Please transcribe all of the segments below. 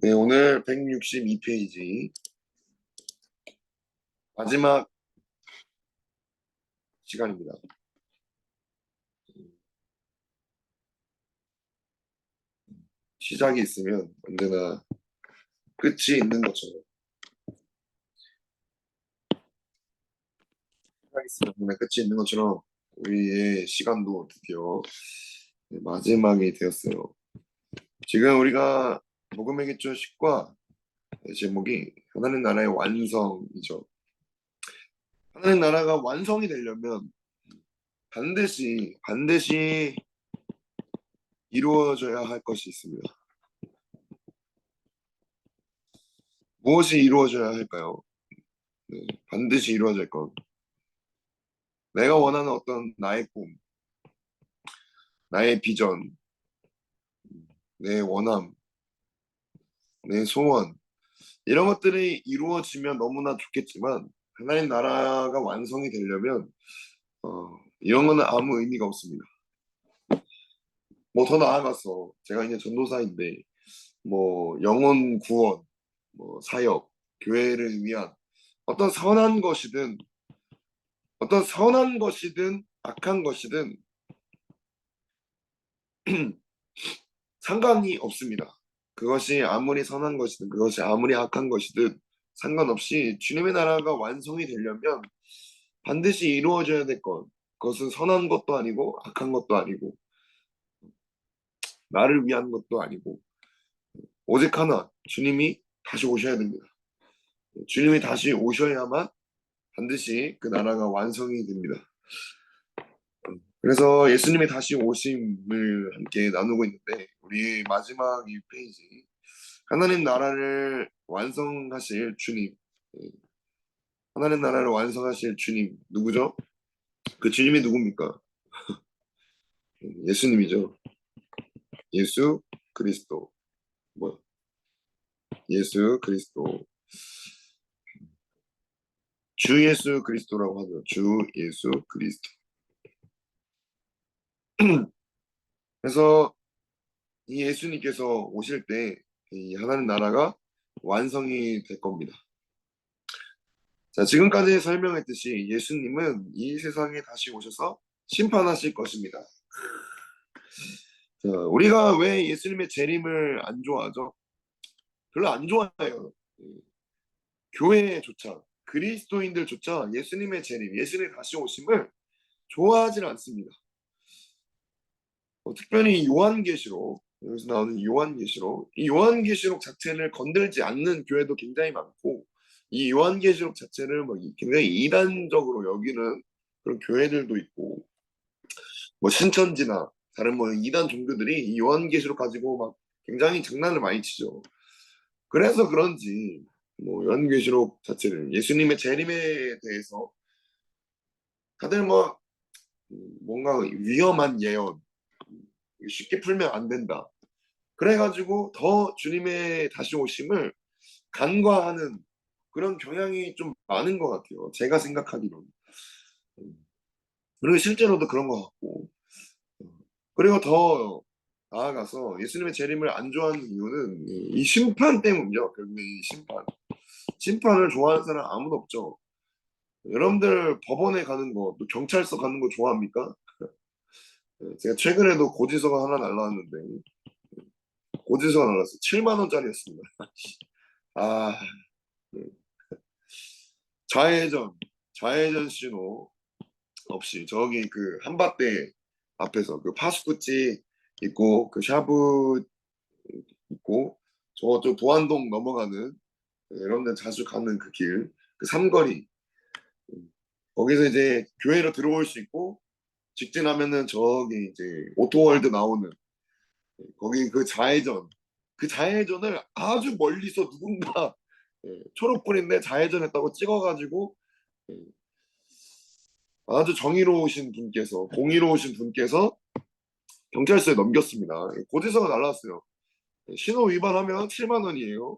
네, 오늘 162페이지 마지막 시간입니다. 시작이 있으면 언제나 끝이 있는 것처럼 시작이 있으면 언제나 끝이 있는 것처럼 우리의 시간도 드디어 마지막이 되었어요. 지금 우리가 복음의 기초 10과 제목이 하나님 나라의 완성이죠. 하나님 나라가 완성이 되려면 반드시 이루어져야 할 것이 있습니다. 무엇이 이루어져야 할까요? 네, 반드시 이루어질 것. 내가 원하는 어떤 나의 꿈, 나의 비전, 내 원함, 내 소원, 이런 것들이 이루어지면 너무나 좋겠지만, 하나님 나라가 완성이 되려면, 이런 거는 아무 의미가 없습니다. 뭐 더 나아가서, 제가 이제 전도사인데, 뭐 영혼 구원, 뭐 사역, 교회를 위한 어떤 선한 것이든 악한 것이든 상관이 없습니다. 그것이 아무리 선한 것이든 그것이 아무리 악한 것이든 상관없이 주님의 나라가 완성이 되려면 반드시 이루어져야 될 것. 그것은 선한 것도 아니고 악한 것도 아니고 나를 위한 것도 아니고 오직 하나, 주님이 다시 오셔야 됩니다. 주님이 다시 오셔야만 반드시 그 나라가 완성이 됩니다. 그래서 예수님이 다시 오심을 함께 나누고 있는데 우리 마지막 이 페이지 하나님 나라를 완성하실 주님, 하나님 나라를 완성하실 주님 누구죠? 그 주님이 누굽니까? 예수님이죠. 예수 그리스도. 뭐 예수 그리스도. 주 예수 그리스도라고 하죠. 주 예수 그리스도. 그래서 이 예수님께서 오실 때 이 하나님 나라가 완성이 될 겁니다. 자, 지금까지 설명했듯이 예수님은 이 세상에 다시 오셔서 심판하실 것입니다. 자, 우리가 왜 예수님의 재림을 안 좋아하죠? 별로 안 좋아해요. 교회조차, 그리스도인들조차 예수님의 재림, 예수님의 다시 오심을 좋아하지 않습니다. 특별히 요한계시록, 여기서 나오는 요한계시록, 이 요한계시록 자체를 건들지 않는 교회도 굉장히 많고, 이 요한계시록 자체를 뭐 굉장히 이단적으로 여기는 그런 교회들도 있고, 뭐 신천지나 다른 뭐 이단 종교들이 이 요한계시록 가지고 막 굉장히 장난을 많이 치죠. 그래서 그런지 뭐 요한계시록 자체를 예수님의 재림에 대해서 다들 뭐 뭔가 위험한 예언 쉽게 풀면 안 된다. 그래가지고 더 주님의 다시 오심을 간과하는 그런 경향이 좀 많은 것 같아요. 제가 생각하기로는. 그리고 실제로도 그런 것 같고. 그리고 더 나아가서 예수님의 재림을 안 좋아하는 이유는 이 심판 때문이죠. 결국에 이 심판. 심판을 좋아하는 사람 아무도 없죠. 여러분들 법원에 가는 거, 또 경찰서 가는 거 좋아합니까? 제가 최근에도 고지서가 하나 날라왔는데, 고지서가 날라왔어요. 7만 원짜리였습니다. 아, 네. 좌회전, 좌회전 신호 없이 저기 그 한밭대 앞에서 그 파수구찌 있고 그 샤브 있고 저쪽 도안동 넘어가는 여러분들 자주 가는 그 길, 그 삼거리 거기서 이제 교회로 들어올 수 있고 직진하면은 저기 이제 오토월드 나오는 거기 그 좌회전을 아주 멀리서 누군가 초록불인데 좌회전했다고 찍어가지고 예, 아주 정의로우신 분께서 공의로우신 분께서 경찰서에 넘겼습니다. 고지서가 날라왔어요. 신호 위반하면 7만 원이에요.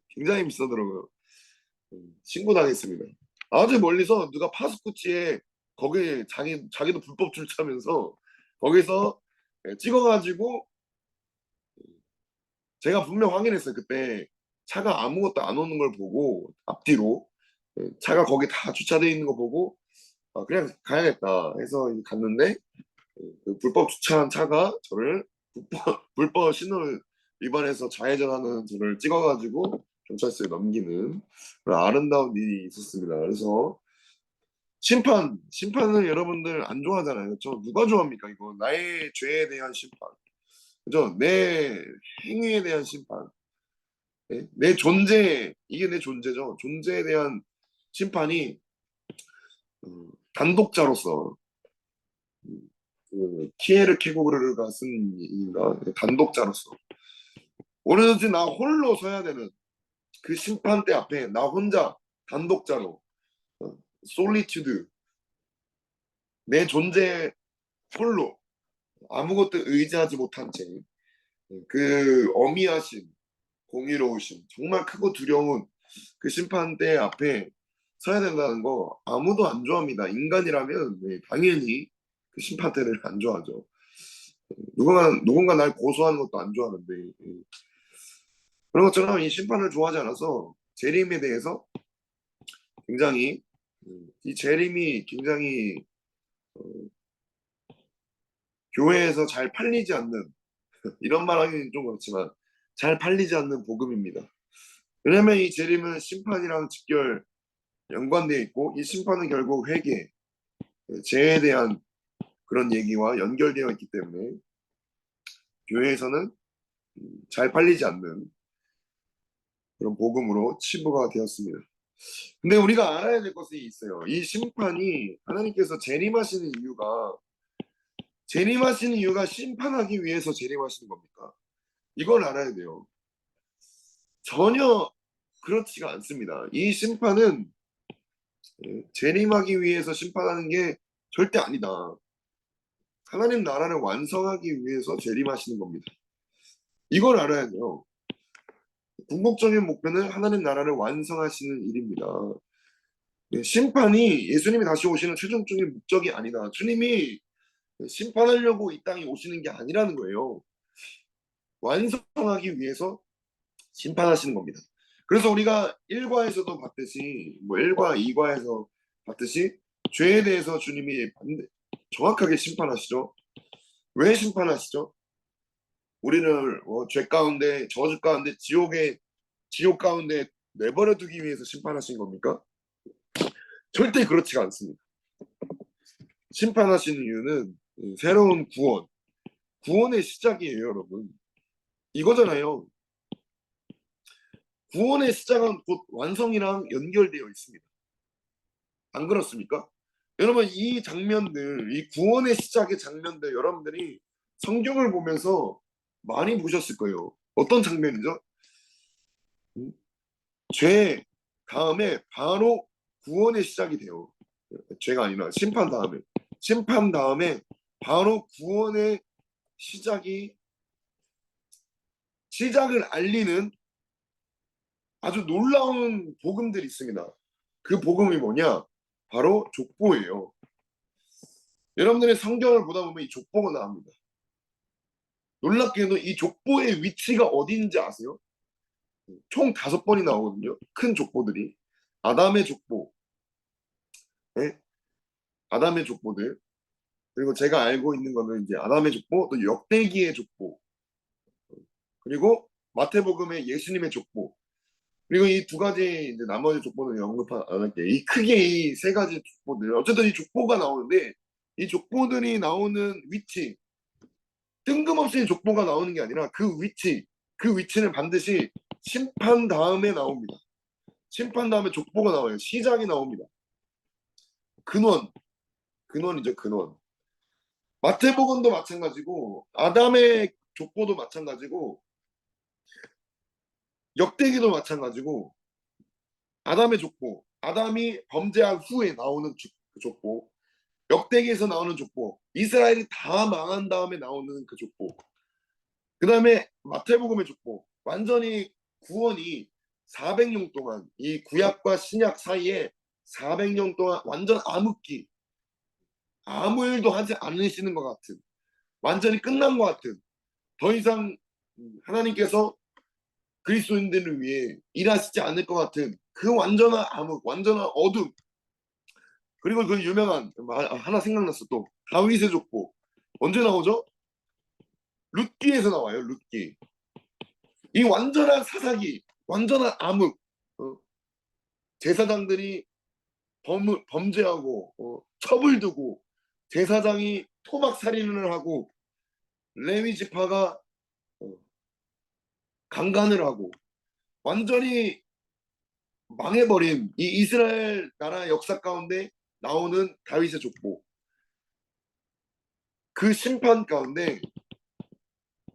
굉장히 비싸더라고요. 신고당했습니다. 아주 멀리서 누가 파스쿠치에 거기 자기도 불법 출차면서 거기서 찍어가지고 제가 분명 확인했어요. 그때 차가 아무것도 안 오는 걸 보고 앞뒤로 차가 거기 다 주차되어 있는 거 보고 그냥 가야겠다 해서 갔는데 그 불법 주차한 차가 저를 불법 신호를 위반해서 좌회전하는 저를 찍어가지고 경찰서에 넘기는 그런 아름다운 일이 있었습니다. 그래서 심판은 여러분들 안 좋아하잖아요. 그렇죠? 누가 좋아합니까? 이거 나의 죄에 대한 심판, 그죠? 내 행위에 대한 심판, 내 존재, 이게 내 존재죠. 존재에 대한 심판이 단독자로서 그 키에르 케고르가 쓴 얘기인가 단독자로서 오로지 나 홀로 서야 되는 그 심판대 앞에 나 혼자 단독자로 솔리튜드 내 존재 홀로 아무것도 의지하지 못한 채 그 어미하신 공의로우신 정말 크고 두려운 그 심판대 앞에 서야 된다는 거 아무도 안 좋아합니다. 인간이라면 당연히 그 심판대를 안 좋아하죠. 누군가 날 고소하는 것도 안 좋아하는데 그런 것처럼 이 심판을 좋아하지 않아서 재림에 대해서 굉장히 이 재림이 굉장히 어, 교회에서 잘 팔리지 않는 이런 말 하기는 좀 그렇지만 잘 팔리지 않는 복음입니다. 왜냐하면 이 재림은 심판이랑 직결 연관되어 있고 이 심판은 결국 회개, 죄에 대한 그런 얘기와 연결되어 있기 때문에 교회에서는 잘 팔리지 않는 그런 복음으로 치부가 되었습니다. 근데 우리가 알아야 될 것이 있어요. 이 심판이 하나님께서 재림하시는 이유가 심판하기 위해서 재림하시는 겁니까? 이걸 알아야 돼요. 전혀 그렇지가 않습니다. 이 심판은 재림하기 위해서 심판하는 게 절대 아니다. 하나님 나라를 완성하기 위해서 재림하시는 겁니다. 이걸 알아야 돼요. 궁극적인 목표는 하나님 나라를 완성하시는 일입니다. 심판이 예수님이 다시 오시는 최종적인 목적이 아니다. 주님이 심판하려고 이 땅에 오시는 게 아니라는 거예요. 완성하기 위해서 심판하시는 겁니다. 그래서 우리가 1과에서도 봤듯이 1과 2과에서 봤듯이 죄에 대해서 주님이 정확하게 심판하시죠. 왜 심판하시죠? 우리를 죄 가운데 저주 가운데 지옥 가운데 내버려 두기 위해서 심판하신 겁니까? 절대 그렇지가 않습니다. 심판하시는 이유는 새로운 구원의 시작이에요, 여러분. 이거잖아요. 구원의 시작은 곧 완성이랑 연결되어 있습니다. 안 그렇습니까? 여러분 이 장면들, 이 구원의 시작의 장면들 여러분들이 성경을 보면서 많이 보셨을 거예요. 어떤 장면이죠? 죄 다음에 바로 구원의 시작이 돼요. 죄가 아니라 심판 다음에 바로 구원의 시작을 알리는 아주 놀라운 복음들이 있습니다. 그 복음이 뭐냐? 바로 족보예요. 여러분들의 성경을 보다 보면 이 족보가 나옵니다. 놀랍게도 이 족보의 위치가 어디인지 아세요? 총 5번이 나오거든요. 큰 족보들이. 아담의 족보, 네? 아담의 족보들. 그리고 제가 알고 있는 거는 이제 아담의 족보, 또 역대기의 족보, 그리고 마태복음의 예수님의 족보. 그리고 이 두 가지 이제 나머지 족보는 언급 안 할게요. 이 크게 이 세 가지 족보들. 어쨌든 이 족보가 나오는데 이 족보들이 나오는 위치, 뜬금없이 족보가 나오는 게 아니라 그 위치는 반드시 심판 다음에 나옵니다. 심판 다음에 족보가 나와요. 시작이 나옵니다. 근원이죠, 근원. 마태복음도 마찬가지고 아담의 족보도 마찬가지고 역대기도 마찬가지고 아담의 족보, 아담이 범죄한 후에 나오는 족보, 역대기에서 나오는 족보, 이스라엘이 다 망한 다음에 나오는 그 족보, 그 다음에 마태복음의 족보, 완전히 구원이 400년 동안 이 구약과 신약 사이에 400년 동안 완전 암흑기, 아무 일도 하지 않으시는 것 같은, 완전히 끝난 것 같은, 더 이상 하나님께서 그리스도인들을 위해 일하시지 않을 것 같은 그 완전한 암흑, 완전한 어둠. 그리고 그 유명한 하나 생각났어 또. 다윗의 족보. 언제 나오죠? 룻기에서 나와요. 룻기. 이 완전한 사사기, 완전한 암흑. 어, 제사장들이 범죄하고 첩을 두고 제사장이 토막 살인을 하고 레위 지파가 어, 강간을 하고 완전히 망해버린 이 이스라엘 나라 역사 가운데 나오는 다윗의 족보. 그 심판 가운데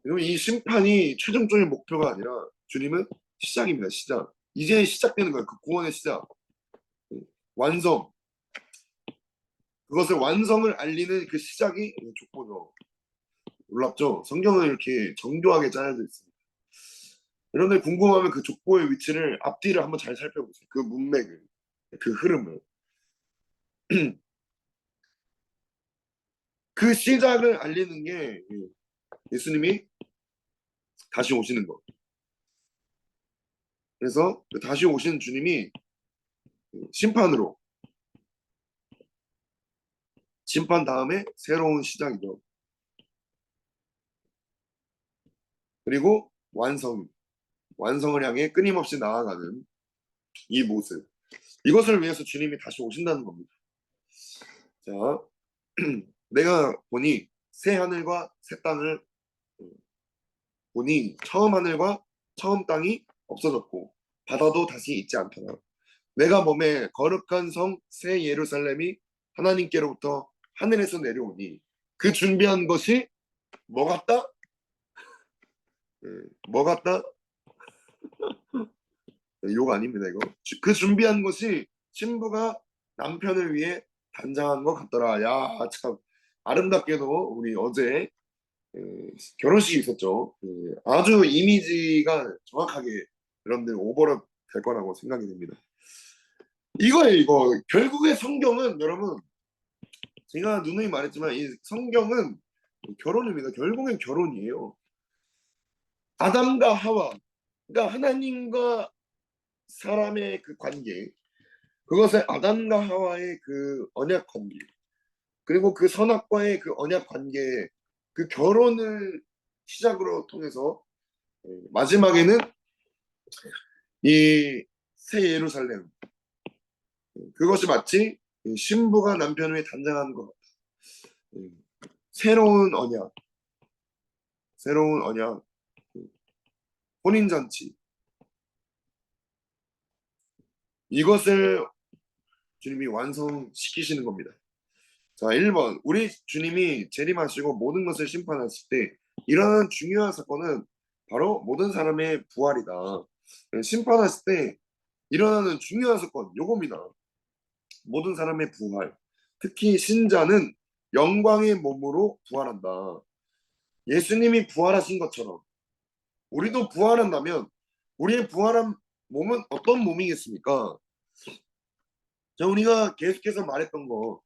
여러분 이 심판이 최종적인 목표가 아니라 주님은 시작입니다. 시작. 이제 시작되는 거예요. 그 구원의 시작. 완성. 그것을 완성을 알리는 그 시작이 족보죠. 놀랍죠? 성경은 이렇게 정교하게 짜여져 있습니다. 여러분들 궁금하면 그 족보의 위치를 앞뒤를 한번 잘 살펴보세요. 그 문맥을, 그 흐름을. 그 시작을 알리는 게 예수님이 다시 오시는 거. 그래서 그 다시 오시는 주님이 심판으로, 심판 다음에 새로운 시작이죠. 그리고 완성을 향해 끊임없이 나아가는 이 모습. 이것을 위해서 주님이 다시 오신다는 겁니다. 자, 내가 보니 새 하늘과 새 땅을 보니 처음 하늘과 처음 땅이 없어졌고 바다도 다시 있지 않더라. 내가 몸에 거룩한 성 새 예루살렘이 하나님께로부터 하늘에서 내려오니 그 준비한 것이 뭐 같다? 예, 뭐 같다? 욕 아닙니다 이거. 그 준비한 것이 신부가 남편을 위해 단장한 것 같더라. 야, 참 아름답게도 우리 어제 예, 결혼식이 있었죠. 아주 이미지가 정확하게 여러분들 오버랩 될 거라고 생각이 됩니다. 이거예요, 이거. 결국에 성경은 여러분 제가 누누이 말했지만 이 성경은 결혼입니다. 결국엔 결혼이에요. 아담과 하와, 그러니까 하나님과 사람의 그 관계, 그것을 아담과 하와의 그 언약 관계, 그리고 그 선악과의 그 언약 관계, 그 결혼을 시작으로 통해서 마지막에는 이 새 예루살렘, 그것이 마치 신부가 남편을 단장하는 것 같아. 새로운 언약, 새로운 언약, 혼인잔치. 이것을 주님이 완성시키시는 겁니다. 자, 1번. 우리 주님이 재림하시고 모든 것을 심판하실 때 일어나는 중요한 사건은 바로 모든 사람의 부활이다. 심판하실 때 일어나는 중요한 사건, 요겁니다. 모든 사람의 부활. 특히 신자는 영광의 몸으로 부활한다. 예수님이 부활하신 것처럼 우리도 부활한다면 우리의 부활한 몸은 어떤 몸이겠습니까? 자, 우리가 계속해서 말했던 거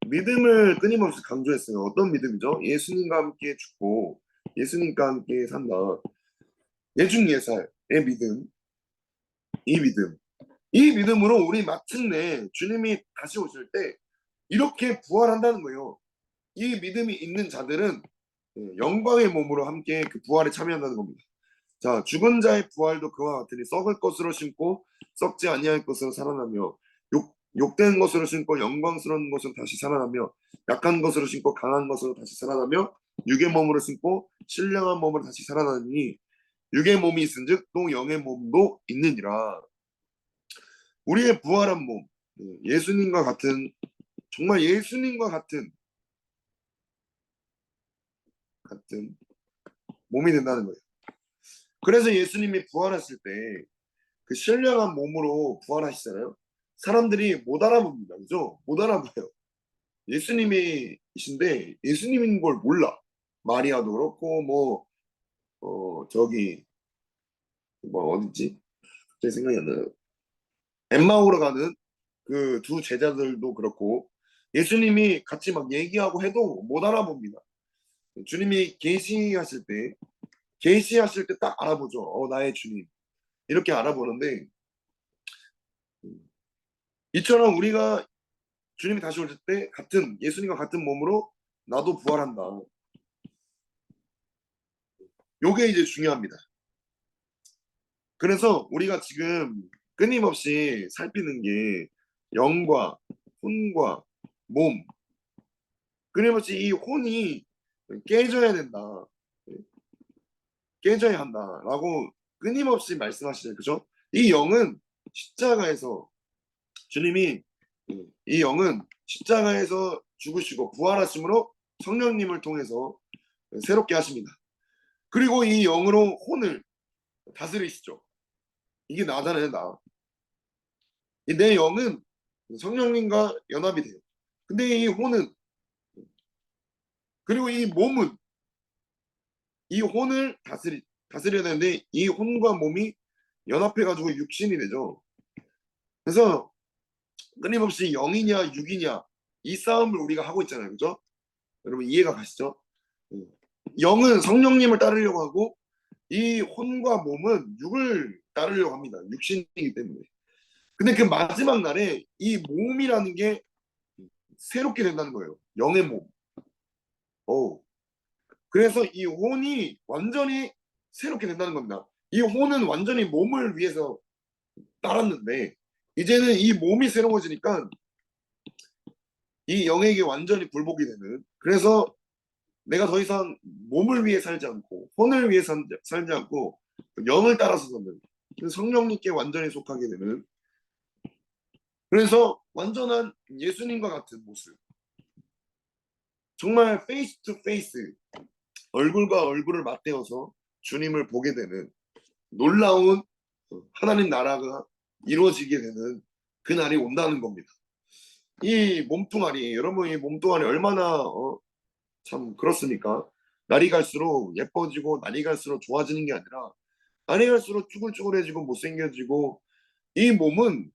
믿음을 끊임없이 강조했어요. 어떤 믿음이죠? 예수님과 함께 죽고 예수님과 함께 산다. 예중예살의 믿음. 이 믿음. 이 믿음으로 우리 마침내 주님이 다시 오실 때 이렇게 부활한다는 거예요. 이 믿음이 있는 자들은 영광의 몸으로 함께 그 부활에 참여한다는 겁니다. 자, 죽은 자의 부활도 그와 같으니 썩을 것으로 심고 썩지 아니할 것으로 살아나며 욕된 것으로 심고 영광스러운 것으로 다시 살아나며 약한 것으로 심고 강한 것으로 다시 살아나며 육의 몸으로 심고 신령한 몸으로 다시 살아나니 육의 몸이 있은즉 또 영의 몸도 있느니라. 우리의 부활한 몸, 예수님과 같은 정말 예수님과 같은 몸이 된다는 거예요. 그래서 예수님이 부활했을 때 그 신령한 몸으로 부활하시잖아요. 사람들이 못 알아봅니다. 그죠? 못 알아봐요. 예수님이신데 예수님인 걸 몰라. 마리아도 그렇고 뭐 저기 뭐 어디지? 제 생각이 안 나요. 엠마오로 가는 그 두 제자들도 그렇고 예수님이 같이 막 얘기하고 해도 못 알아봅니다. 주님이 계시하실 때 계시하실 때 딱 알아보죠. 나의 주님. 이렇게 알아보는데 이처럼 우리가 주님이 다시 오실 때 같은 예수님과 같은 몸으로 나도 부활한다. 요게 이제 중요합니다. 그래서 우리가 지금 끊임없이 살피는 게 영과 혼과 몸, 끊임없이 이 혼이 깨져야 된다. 깨져야 한다라고 끊임없이 말씀하시죠. 그죠? 이 영은 십자가에서 주님이 이 영은 십자가에서 죽으시고 부활하심으로 성령님을 통해서 새롭게 하십니다. 그리고 이 영으로 혼을 다스리시죠. 이게 나잖아요, 나. 내 영은 성령님과 연합이 돼요. 근데 이 혼은 그리고 이 몸은 이 혼을 다스려야 되는데 이 혼과 몸이 연합해가지고 육신이 되죠. 그래서 끊임없이 영이냐 육이냐 이 싸움을 우리가 하고 있잖아요, 그죠? 여러분 이해가 가시죠? 음. 영은 성령님을 따르려고 하고 이 혼과 몸은 육을 따르려고 합니다. 육신이기 때문에. 근데 그 마지막 날에 이 몸이라는 게 새롭게 된다는 거예요. 영의 몸. 오. 그래서 이 혼이 완전히 새롭게 된다는 겁니다. 이 혼은 완전히 몸을 위해서 따랐는데 이제는 이 몸이 새로워지니까 이 영에게 완전히 굴복이 되는 그래서 내가 더 이상 몸을 위해 살지 않고 혼을 위해 살지 않고 영을 따라서 사는 성령님께 완전히 속하게 되는 그래서 완전한 예수님과 같은 모습 정말 페이스 투 페이스 얼굴과 얼굴을 맞대어서 주님을 보게 되는 놀라운 하나님 나라가 이루어지게 되는 그날이 온다는 겁니다. 이 몸뚱아리 여러분 이 몸뚱아리 얼마나 참 그렇습니까? 날이 갈수록 예뻐지고 날이 갈수록 좋아지는 게 아니라 날이 갈수록 쭈글쭈글해지고 못생겨지고 이 몸은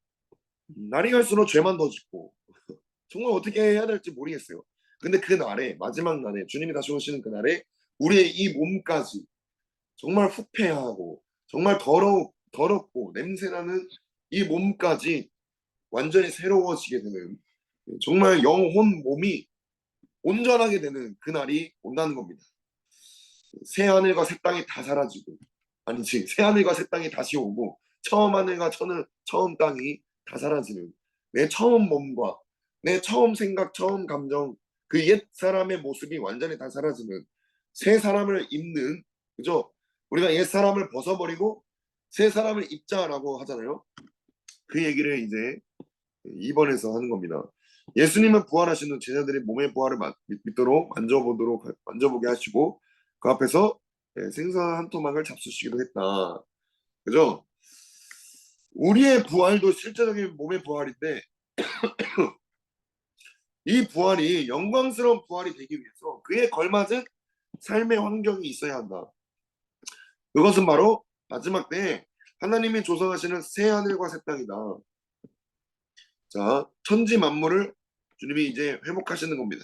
날이 갈수록 죄만 더 짓고 정말 어떻게 해야 될지 모르겠어요. 근데 그 날에 마지막 날에 주님이 다시 오시는 그 날에 우리의 이 몸까지 정말 후패하고 정말 더럽고 냄새나는 이 몸까지 완전히 새로워지게 되는 정말 영혼 몸이 온전하게 되는 그날이 온다는 겁니다. 새 하늘과 새 땅이 다 사라지고 아니지 새 하늘과 새 땅이 다시 오고 처음 하늘과 처음 땅이 다 사라지는 내 처음 몸과 내 처음 생각 처음 감정 그 옛 사람의 모습이 완전히 다 사라지는 새 사람을 입는 그죠? 우리가 옛 사람을 벗어버리고 새 사람을 입자라고 하잖아요. 그 얘기를 이제 이번에서 하는 겁니다. 예수님은 부활하시는 제자들이 몸의 부활을 믿도록 만져보게 하시고 그 앞에서 생선 한 토막을 잡수시기도 했다. 그죠? 우리의 부활도 실제적인 몸의 부활인데 이 부활이 영광스러운 부활이 되기 위해서 그에 걸맞은 삶의 환경이 있어야 한다. 그것은 바로 마지막 때에 하나님이 조성하시는 새 하늘과 새 땅이다. 자, 천지 만물을 주님이 이제 회복하시는 겁니다.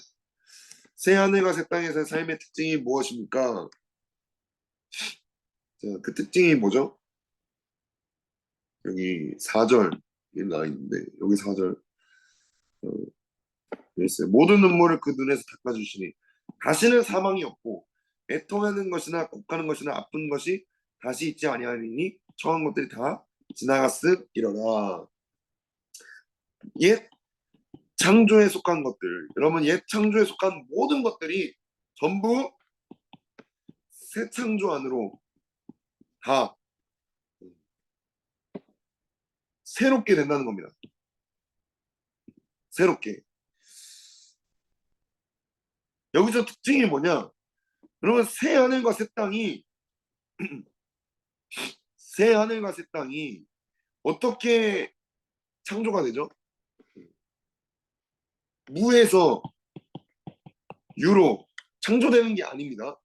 새 하늘과 새 땅에서의 삶의 특징이 무엇입니까? 자, 그 특징이 뭐죠? 여기 4절 나와 있는데 여기 4절 있어요. 모든 눈물을 그 눈에서 닦아주시니 다시는 사망이 없고 애통하는 것이나 곡하는 것이나 아픈 것이 다시 있지 아니하리니 처한 것들이 다 지나갔으리로라. 옛 창조에 속한 것들 여러분 옛 창조에 속한 모든 것들이 전부 새 창조 안으로 다 새롭게 된다는 겁니다. 새롭게. 여기서 특징이 뭐냐? 여러분 새 하늘과 새 땅이 새 하늘과 새 땅이 어떻게 창조가 되죠? 무에서 유로 창조되는 게 아닙니다.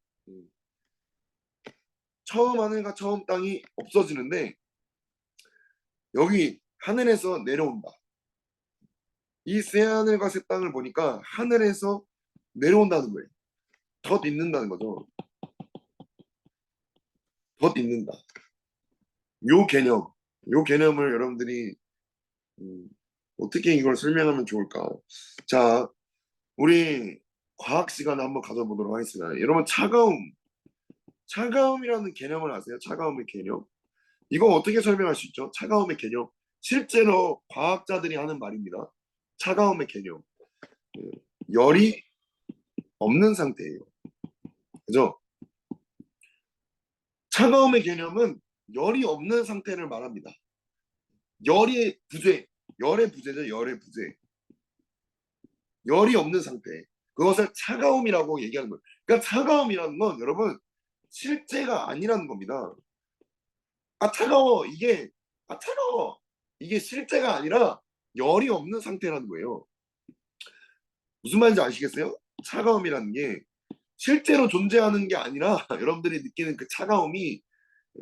처음 하늘과 처음 땅이 없어지는데 여기 하늘에서 내려온다. 이 새 하늘과 새 땅을 보니까 하늘에서 내려온다는 거예요. 덧 있는다는 거죠. 덧입는다. 요 개념, 요 개념을 여러분들이 음, 어떻게 이걸 설명하면 좋을까? 자, 우리 과학 시간을 한번 가져보도록 하겠습니다. 여러분, 차가움이라는 개념을 아세요? 차가움의 개념. 이거 어떻게 설명할 수 있죠? 차가움의 개념. 실제로 과학자들이 하는 말입니다. 차가움의 개념. 예, 열이 없는 상태예요. 그죠? 차가움의 개념은 열이 없는 상태를 말합니다. 열이 부재, 열의 부재죠, 열의 부재. 열이 없는 상태. 그것을 차가움이라고 얘기하는 거예요. 그러니까 차가움이라는 건 여러분 실제가 아니라는 겁니다. 아 차가워 이게 아 차가워 이게 실제가 아니라 열이 없는 상태라는 거예요. 무슨 말인지 아시겠어요? 차가움이라는 게 실제로 존재하는 게 아니라 여러분들이 느끼는 그 차가움이 어,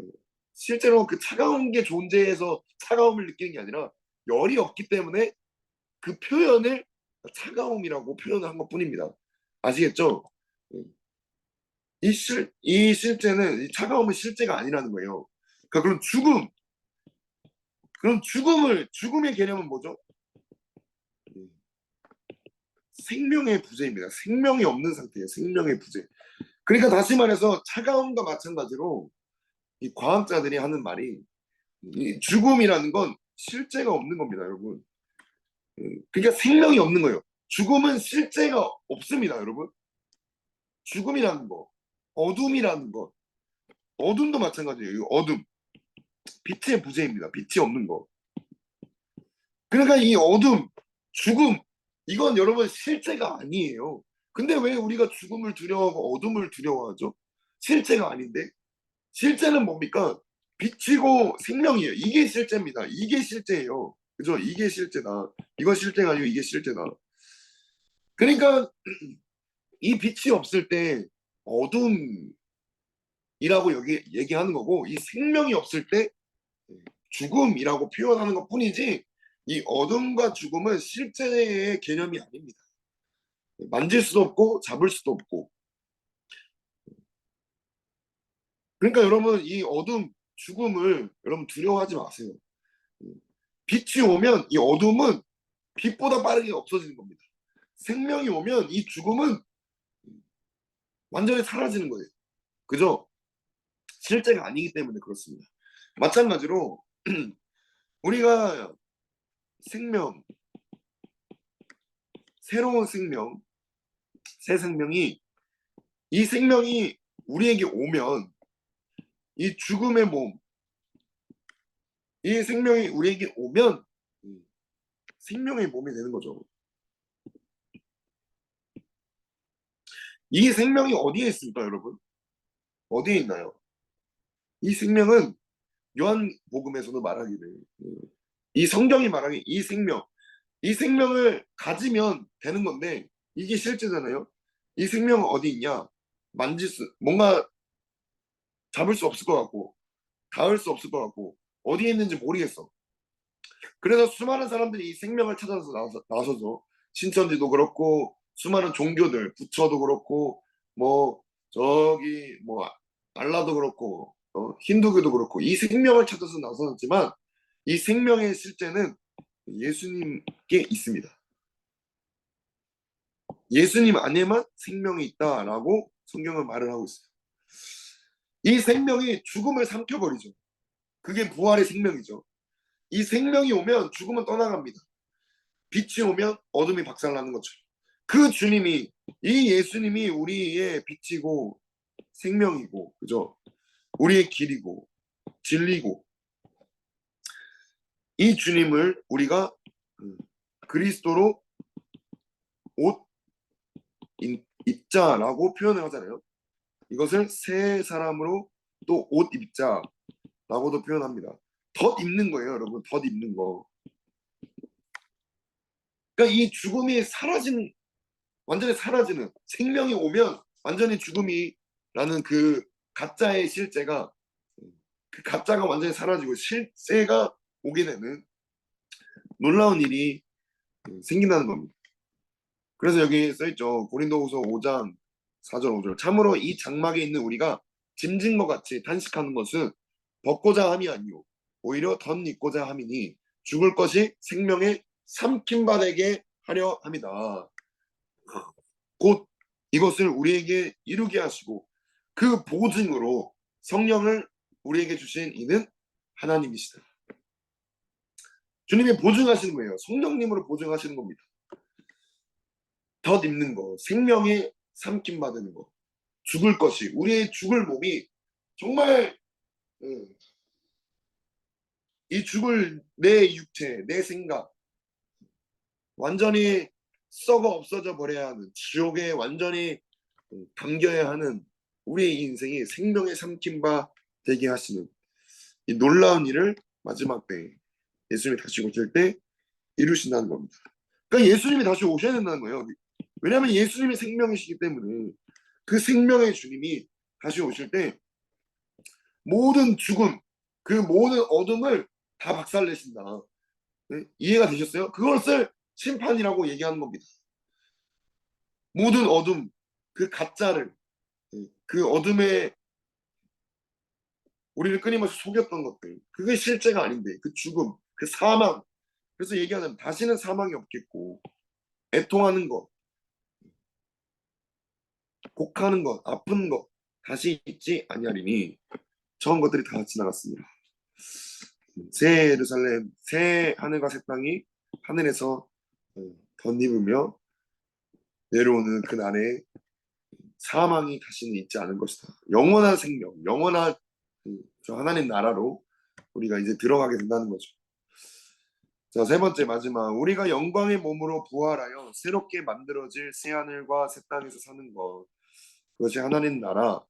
실제로 그 차가운 게 존재해서 차가움을 느끼는 게 아니라 열이 없기 때문에 그 표현을 차가움이라고 표현을 한 것뿐입니다. 아시겠죠? 이 실제는 이 차가움은 실제가 아니라는 거예요. 그러니까 그럼 그럼 죽음의 개념은 뭐죠? 음, 생명의 부재입니다. 생명이 없는 상태예요. 생명의 부재. 그러니까 다시 말해서 차가움과 마찬가지로 이 과학자들이 하는 말이 이 죽음이라는 건 실제가 없는 겁니다, 여러분. 그러니까 생명이 없는 거예요. 죽음은 실제가 없습니다, 여러분. 죽음이라는 거, 어둠이라는 것, 어둠도 마찬가지예요. 이 어둠, 빛의 부재입니다. 빛이 없는 거. 그러니까 이 어둠, 죽음, 이건 여러분 실제가 아니에요. 근데 왜 우리가 죽음을 두려워하고 어둠을 두려워하죠? 실제가 아닌데? 실제는 뭡니까? 빛이고 생명이에요. 이게 실제입니다. 이게 실제예요. 그죠? 이게 실제다. 이건 실제가 아니고 이게 실제다. 그러니까 이 빛이 없을 때 어둠이라고 여기 얘기하는 거고, 이 생명이 없을 때 죽음이라고 표현하는 것 뿐이지, 이 어둠과 죽음은 실제의 개념이 아닙니다. 만질 수도 없고 잡을 수도 없고. 그러니까 여러분 이 어둠, 죽음을 여러분 두려워하지 마세요. 빛이 오면 이 어둠은 빛보다 빠르게 없어지는 겁니다. 생명이 오면 이 죽음은 완전히 사라지는 거예요. 그죠? 실제가 아니기 때문에 그렇습니다. 마찬가지로 우리가 생명, 새로운 생명, 새 생명이 이 생명이 우리에게 오면 이 죽음의 몸, 이 생명이 우리에게 오면 생명의 몸이 되는 거죠. 이 생명이 어디에 있습니까, 여러분? 어디에 있나요? 이 생명은 요한복음에서도 말하기를 이 성경이 말하기 이 생명을 가지면 되는 건데 이게 실제잖아요. 이 생명은 어디 있냐? 뭔가 잡을 수 없을 것 같고 닿을 수 없을 것 같고 어디에 있는지 모르겠어. 그래서 수많은 사람들이 이 생명을 찾아서 나서죠. 신천지도 그렇고 수많은 종교들, 부처도 그렇고 뭐 저기 뭐 알라도 그렇고 힌두교도 그렇고 이 생명을 찾아서 나섰지만 이 생명의 실제는 예수님께 있습니다. 예수님 안에만 생명이 있다라고 성경은 말을 하고 있어요. 이 생명이 죽음을 삼켜버리죠. 그게 부활의 생명이죠. 이 생명이 오면 죽음은 떠나갑니다. 빛이 오면 어둠이 박살나는 것처럼. 그 주님이, 이 예수님이 우리의 빛이고 생명이고, 그죠? 우리의 길이고, 진리고, 이 주님을 우리가 그리스도로 옷 입자라고 표현을 하잖아요. 이것을 새 사람으로 또 옷 입자라고도 표현합니다. 덧 입는 거예요, 여러분. 덧 입는 거. 그러니까 이 죽음이 완전히 사라지는, 생명이 오면 완전히 죽음이라는 그 가짜의 실제가, 그 가짜가 완전히 사라지고 실제가 오게 되는 놀라운 일이 생긴다는 겁니다. 그래서 여기 써있죠. 고린도후서 5장 4절 5절. 참으로 이 장막에 있는 우리가 짐진 것 같이 단식하는 것은 벗고자 함이 아니요 오히려 덧입고자 함이니 죽을 것이 생명의 삼킨 바 되게 하려 함이다. 곧 이것을 우리에게 이루게 하시고 그 보증으로 성령을 우리에게 주신 이는 하나님이시다. 주님이 보증하시는 거예요. 성령님으로 보증하시는 겁니다. 덧입는 거, 생명의 삼킴 받는 거, 죽을 것이, 우리의 죽을 몸이 정말 이 죽을 내 육체, 내 생각 완전히 썩어 없어져 버려야 하는, 지옥에 완전히 담겨야 하는 우리의 인생이 생명의 삼킨 바 되게 하시는 이 놀라운 일을 마지막 때 예수님이 다시 오실 때 이루신다는 겁니다. 그러니까 예수님이 다시 오셔야 된다는 거예요. 왜냐하면 예수님이 생명이시기 때문에 그 생명의 주님이 다시 오실 때 모든 죽음, 그 모든 어둠을 다 박살내신다. 네? 이해가 되셨어요? 그것을 심판이라고 얘기하는 겁니다. 모든 어둠, 그 가짜를, 그 어둠에 우리를 끊임없이 속였던 것들, 그게 실제가 아닌데, 그 죽음, 그 사망. 그래서 얘기하는 다시는 사망이 없겠고, 애통하는 것, 곡하는 것, 아픈 것, 다시 있지 아니하리니 저런 것들이 다 지나갔습니다. 새 예루살렘, 새 하늘과 새 땅이 하늘에서 덧입으며 내려오는 그날에 사망이 다시는 있지 않을 것이다. 영원한 생명, 영원한 저 하나님 나라로 우리가 이제 들어가게 된다는 거죠. 자, 세 번째 마지막 우리가 영광의 몸으로 부활하여 새롭게 만들어질 새 하늘과 새 땅에서 사는 것, 그것이 하나님 나라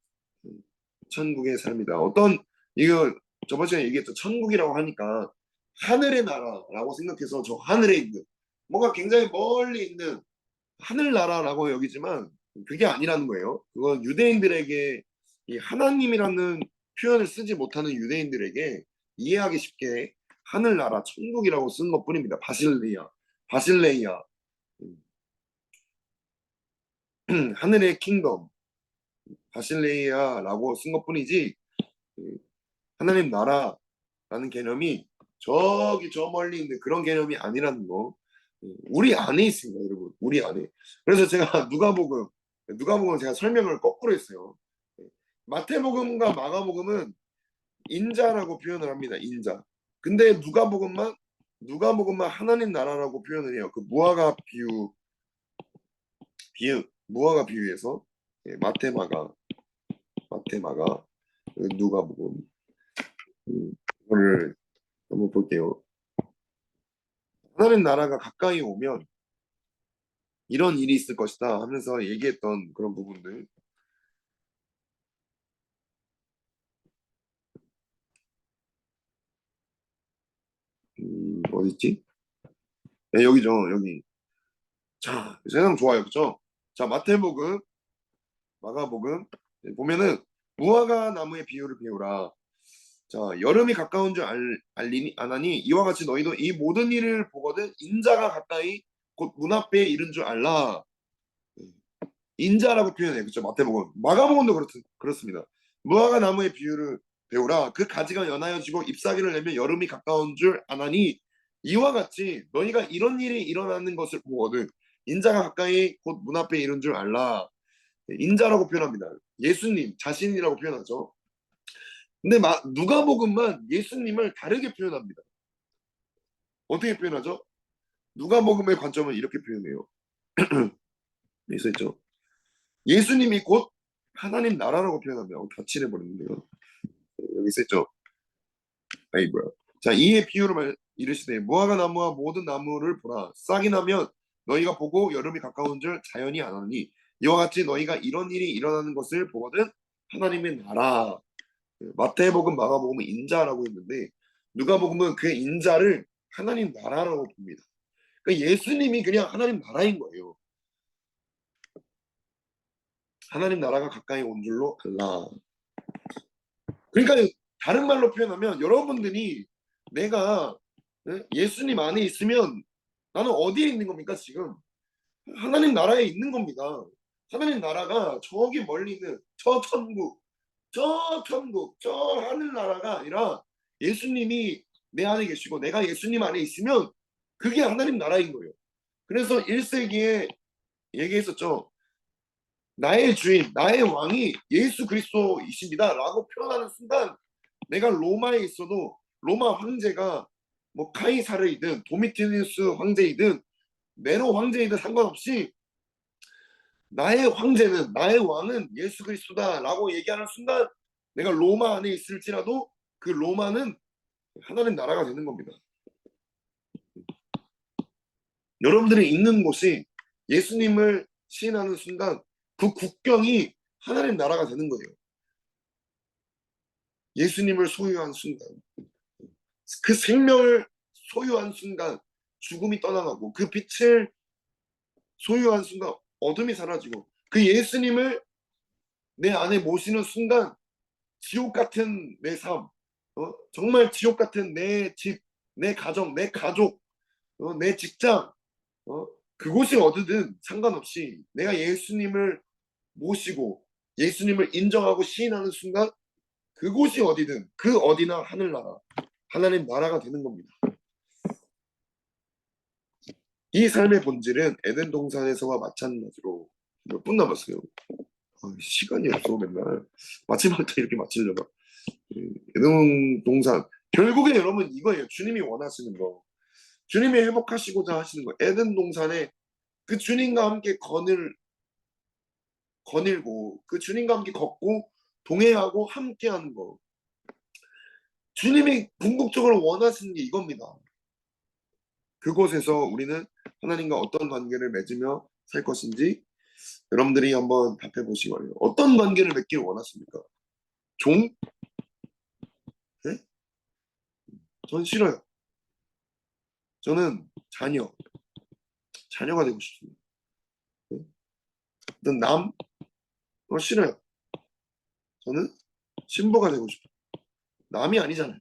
천국의 삶이다. 어떤 이거 저번 시간에 얘기했죠. 천국이라고 하니까 하늘의 나라라고 생각해서 저 하늘에 있는 뭔가 굉장히 멀리 있는 하늘나라라고 여기지만 그게 아니라는 거예요. 그건 유대인들에게 이 하나님이라는 표현을 쓰지 못하는 유대인들에게 이해하기 쉽게 하늘나라 천국이라고 쓴 것뿐입니다. 바실레이아 하늘의 킹덤 바실레이아라고 쓴 것뿐이지 하나님 나라라는 개념이 저기 저 멀리 있는 그런 개념이 아니라는 거 우리 안에 있습니다, 여러분. 우리 안에. 그래서 제가 누가복음 제가 설명을 거꾸로 했어요. 마태복음과 마가복음은 인자라고 표현을 합니다. 인자. 근데 누가복음만 하나님 나라라고 표현을 해요. 그 무화과 비유에서 마태 마가 누가복음 이거를 한번 볼게요. 하나님 나라가 가까이 오면 이런 일이 있을 것이다 하면서 얘기했던 그런 부분들. 어딨지? 네, 여기죠, 여기. 자, 세상 좋아요, 그죠? 자, 마태복음, 마가복음 보면은 무화과 나무의 비유를 배우라. 자, 여름이 가까운 줄 알리니 아나니 이와 같이 너희도 이 모든 일을 보거든 인자가 가까이 곧 문 앞에 이른 줄 알라. 인자라고 표현해, 그죠? 마태복음, 마가복음도 그렇습니다. 무화과 나무의 비유를 배우라. 그 가지가 연하여지고 잎사귀를 내면 여름이 가까운 줄 아나니 이와 같이 너희가 이런 일이 일어나는 것을 보거든 인자가 가까이 곧 문 앞에 이른 줄 알라. 인자라고 표현합니다. 예수님 자신이라고 표현하죠. 근데 누가복음만 예수님을 다르게 표현합니다. 어떻게 표현하죠? 누가복음의 관점은 이렇게 표현해요. 있었죠. 예수님이 곧 하나님 나라라고 표현합니다. 덧칠해 버렸는데요. 여기 있었죠. 아이 뭐야. 자, 이에 비유를 이르시되 무화과 나무와 모든 나무를 보라. 싹이 나면 너희가 보고 여름이 가까운 줄 자연히 아나니 이와 같이 너희가 이런 일이 일어나는 것을 보거든 하나님의 나라. 마태복음, 마가복음은 인자라고 했는데 누가복음은 그 인자를 하나님 나라라고 봅니다. 그러니까 예수님이 그냥 하나님 나라인 거예요. 하나님 나라가 가까이 온 줄로 알라. 그러니까 다른 말로 표현하면 여러분들이 내가 예수님 안에 있으면 나는 어디에 있는 겁니까? 지금 하나님 나라에 있는 겁니다. 하나님 나라가 저기 멀리 있는 저 천국, 저 천국, 저 하늘나라가 아니라 예수님이 내 안에 계시고 내가 예수님 안에 있으면 그게 하나님 나라인 거예요. 그래서 1세기에 얘기했었죠. 나의 주인, 나의 왕이 예수 그리스도이십니다 라고 표현하는 순간 내가 로마에 있어도 로마 황제가 뭐 카이사르이든 도미티누스 황제이든 네로 황제이든 상관없이 나의 황제는, 나의 왕은 예수 그리스도다라고 얘기하는 순간 내가 로마 안에 있을지라도 그 로마는 하나님 나라가 되는 겁니다. 여러분들이 있는 곳이 예수님을 시인하는 순간 그 국경이 하나님 나라가 되는 거예요. 예수님을 소유한 순간, 그 생명을 소유한 순간 죽음이 떠나가고 그 빛을 소유한 순간 어둠이 사라지고 그 예수님을 내 안에 모시는 순간 지옥 같은 내 삶, 정말 지옥 같은 내 집, 내 가정, 내 가족, 내 직장, 어, 그곳이 어디든 상관없이 내가 예수님을 모시고 예수님을 인정하고 시인하는 순간 그곳이 어디든 그 어디나 하늘나라, 하나님 나라가 되는 겁니다. 이 삶의 본질은 에덴 동산에서와 마찬가지로 몇 분 남았어요? 시간이 없어 맨날 마지막 때 이렇게 마치려나. 에덴 동산 결국에 여러분 이거예요. 주님이 원하시는 거, 주님이 회복하시고자 하시는 거. 에덴 동산에 그 주님과 함께 거닐고 그 주님과 함께 걷고 동행하고 함께하는 거. 주님이 궁극적으로 원하시는 게 이겁니다. 그곳에서 우리는 하나님과 어떤 관계를 맺으며 살 것인지 여러분들이 한번 답해 보시기 바랍니다. 어떤 관계를 맺기를 원하십니까? 종? 네? 전 싫어요. 저는 자녀가 되고 싶습니다. 네? 어떤 남? 싫어요. 저는 신부가 되고 싶어요. 남이 아니잖아요.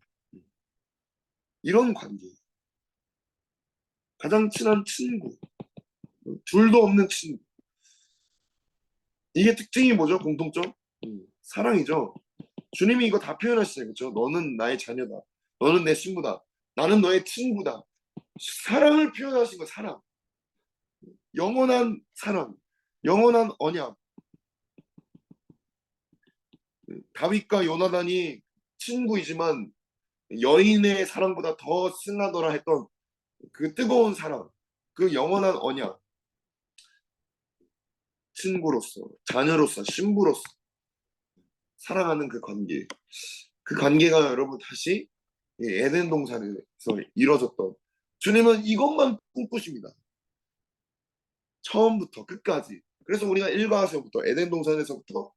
이런 관계. 가장 친한 친구. 둘도 없는 친구. 이게 특징이 뭐죠? 공통점? 사랑이죠. 주님이 이거 다 표현하시잖아요. 그렇죠? 너는 나의 자녀다. 너는 내 친구다. 나는 너의 친구다. 사랑을 표현하신 거 사랑. 영원한 사랑. 영원한 언약. 다윗과 요나단이 친구이지만 여인의 사랑보다 더 승하더라 했던 그 뜨거운 사랑. 그 영원한 언약. 친구로서, 자녀로서, 신부로서 사랑하는 그 관계. 그 관계가 여러분 다시 에덴 동산에서 이뤄졌던 주님은 이것만 꿈꾸십니다. 처음부터 끝까지. 그래서 우리가 일과에서부터 에덴 동산에서부터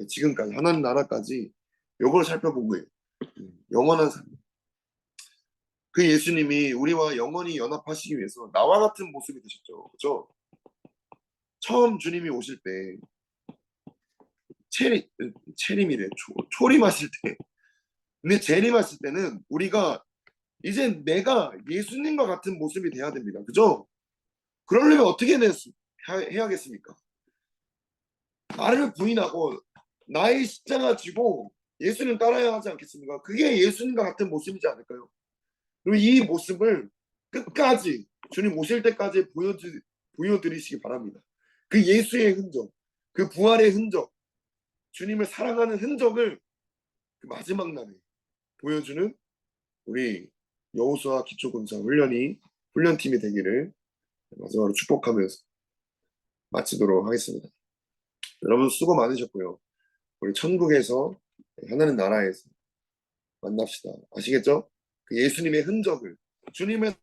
지금까지 하나님 나라까지 요걸 살펴본 거예요. 영원한 삶. 그 예수님이 우리와 영원히 연합하시기 위해서 나와 같은 모습이 되셨죠. 그렇죠? 처음 주님이 오실 때 체림이래. 초림하실 때. 근데 재림하실 때는 우리가 이제 내가 예수님과 같은 모습이 돼야 됩니다. 그죠? 그러려면 어떻게 해야겠습니까? 나를 부인하고 나의 십자가 지고 예수님 따라야 하지 않겠습니까? 그게 예수님과 같은 모습이지 않을까요? 그리고 이 모습을 끝까지 주님 오실 때까지 보여드리시기 바랍니다. 그 예수의 흔적, 그 부활의 흔적, 주님을 사랑하는 흔적을 그 마지막 날에 보여주는 우리 여호수아 기초군사 훈련팀이 되기를 마지막으로 축복하면서 마치도록 하겠습니다. 여러분 수고 많으셨고요. 우리 천국에서 하나님 나라에서 만납시다. 아시겠죠? 그 예수님의 흔적을 주님의